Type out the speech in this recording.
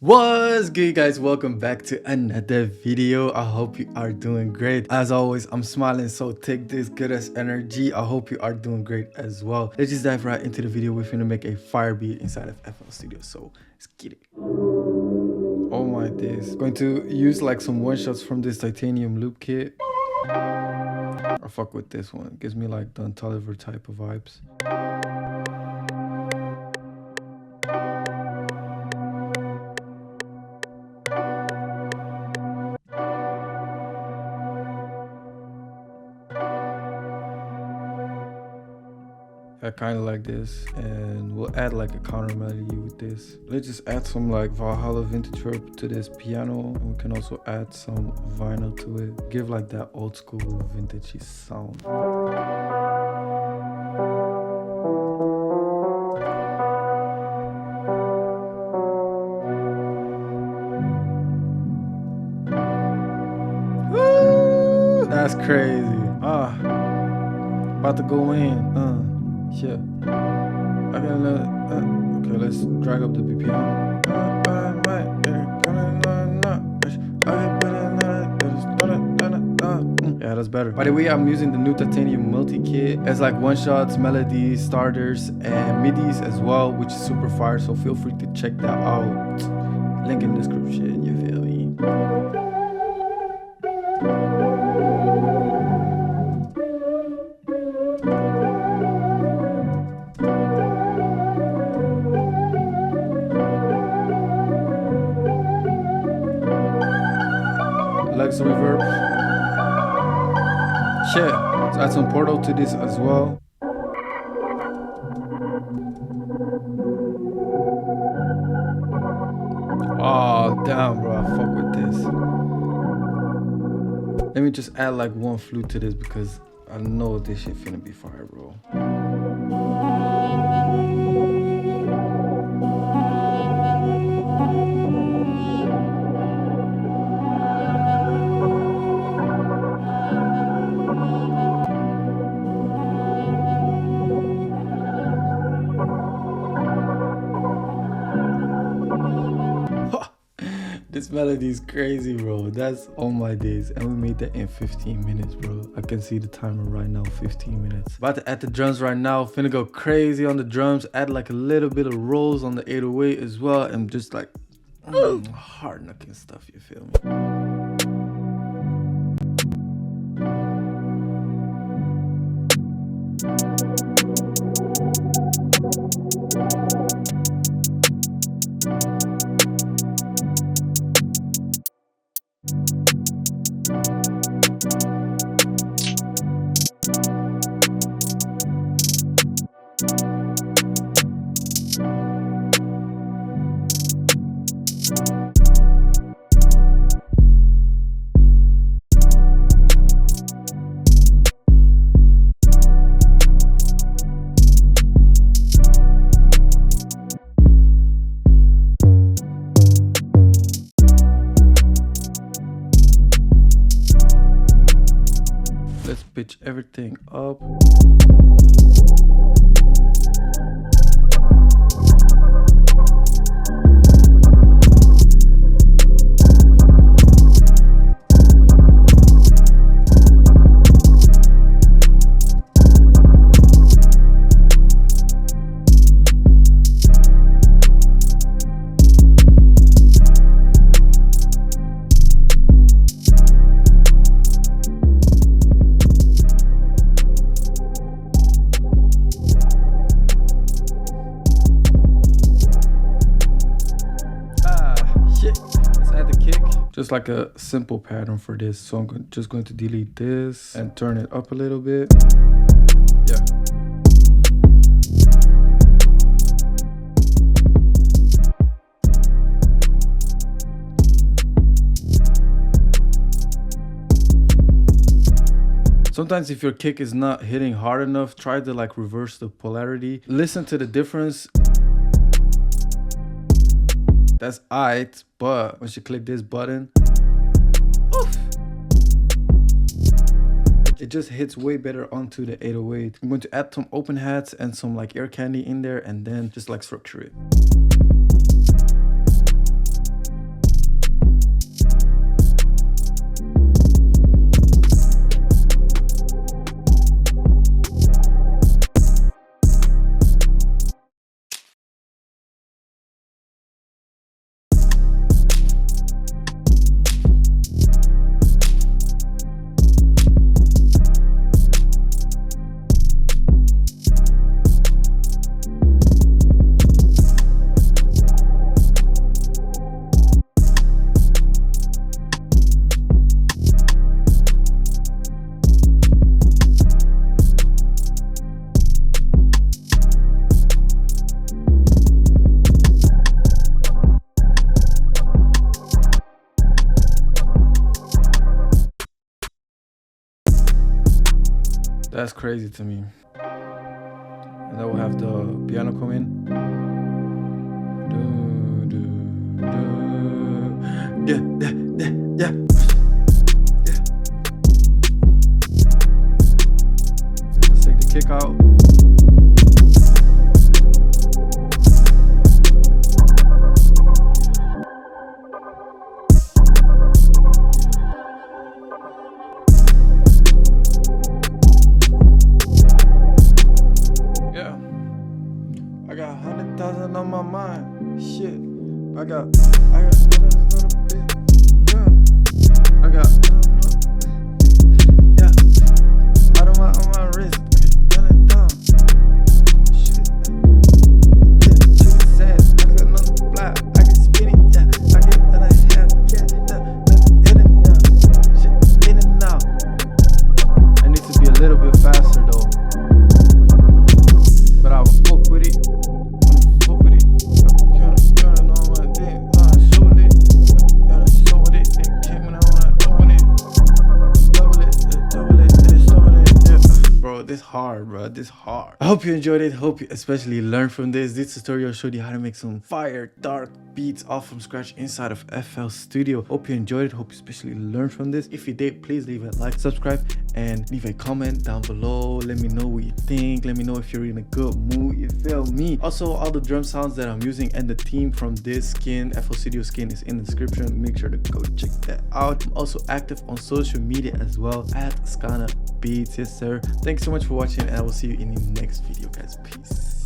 What's good, guys? Welcome back to another video. I hope you are doing great. As always, I'm smiling, so take this good as energy. I hope you are doing great as well. Let's just dive right into the video. We're finna make a fire beat inside of FL Studio, so let's get it. Oh my days. Going to use like some one shots from this titanium loop kit. I fuck with this one. It gives me like Don Toliver type of vibes. I kind of like this, and we'll add like a counter melody with this. Let's just add some like Valhalla vintage verb to this piano, and we can also add some vinyl to it. Give like that old school vintagey sound. Woo! That's crazy. About to go in. Yeah. Okay, let's drag up the BPM. Yeah, that's better. By the way, I'm using the new titanium multi-kit. It's like one-shots, melodies, starters, and midis as well, which is super fire, so feel free to check that out. Link in the description, you feel me? Lex reverb. Shit. Let's add some portal to this as well. Oh damn, bro, I fuck with this. Let me just add like one flute to this because I know this shit finna be fire, bro. This melody is crazy, bro. That's all my days. And we made that in 15 minutes, bro. I can see the timer right now, 15 minutes. About to add the drums right now. Finna go crazy on the drums. Add like a little bit of rolls on the 808 as well. And just like hard knocking stuff, you feel me? Let's pitch everything up. Just like a simple pattern for this, so I'm just going to delete this and turn it up a little bit. Yeah. Sometimes if your kick is not hitting hard enough, try to like reverse the polarity. Listen to the difference. That's aight, but once you click this button, oof, it just hits way better onto the 808. I'm going to add some open hats and some like air candy in there and then just like structure it. That's crazy to me. And then we'll have the piano come in. Yeah. Let's take the kick out. I got 100,000 on my mind. Shit. I got another bit. Yeah. I got yeah. Out of on my wrist. Run it down. Shit. Yeah. Shit is sad. I got another block. I can spin it. Yeah. I get another half. Yeah. In and out. Shit. In and out. I need to be a little bit faster though. But I will fuck with it. This hard, bro. This hard. I hope you enjoyed it. Hope you especially learned from this. This tutorial showed you how to make some fire dark beats all from scratch inside of FL Studio. Hope you enjoyed it. Hope you especially learned from this. If you did, please leave a like, subscribe, and leave a comment down below. Let me know what you think. Let me know if you're in a good mood. You feel me? Also, all the drum sounds that I'm using and the theme from this skin, FL Studio skin, is in the description. Make sure to go check that out. I'm also active on social media as well at gunna beats. Yes sir. Thanks so much for watching, and I will see you in the next video, guys. Peace.